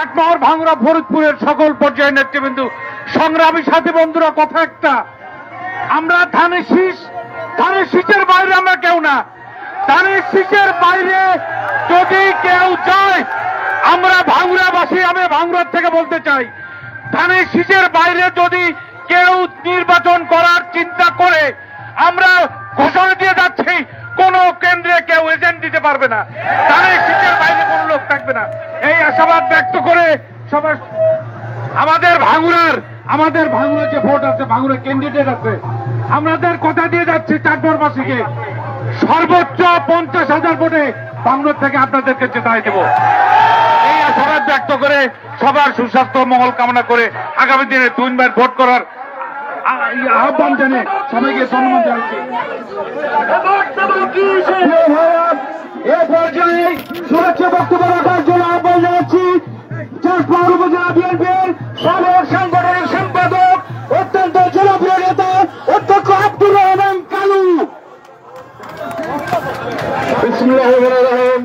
চাটমোহর, ভাঙড়া, ফরিদপুরের সকল পর্যায়ের নেতৃবৃন্দ, সংগ্রামী সাথী বন্ধুরা, কথা একটা, আমরা ধানের শীষের বাইরে আমরা কেউ না। ধানের শীষের বাইরে যদি কেউ যায়, আমরা ভাঙড়াবাসী, আমি ভাঙড়ার থেকে বলতে চাই, ধানের শীষের বাইরে যদি কেউ নির্বাচন করার চিন্তা করে, আমরা ঘোষণা দিয়ে যাচ্ছি, কোন কেন্দ্রে কেউ এজেন্ট দিতে পারবে না, ধানের শীষের বাইরে কোন লোক থাকবে না। এই আশাবাদ ব্যক্ত করে সবাই আমাদের ভাঙড়ার যে ভোট আছে, ভাঙড়ার ক্যান্ডিডেট আছে, আমাদের কথা দিয়ে যাচ্ছি চাটমোহরবাসীকে, সর্বোচ্চ 50,000 ভোটে ভাঙড়ার থেকে আপনাদেরকে জেতাই দেব। এই আশাবাদ ব্যক্ত করে সবার সুস্বাস্থ্য মঙ্গল কামনা করে আগামী দিনে 2 বার ভোট করার আহ্বান জানিয়ে সবাইকে সম্মান জানাচ্ছি। এ পর্যায়ে সুরক্ষা বক্তব্য রাখার জন্য আহ্বান জানাচ্ছি চাটমোহর উপজেলা বিএনপির সাবেক সাংগঠনিক সম্পাদক, অত্যন্ত জনপ্রিয় নেতা অধ্যক্ষ আব্দুর রহমান কালু। বিসমিল্লাহির রহমানির রহিম।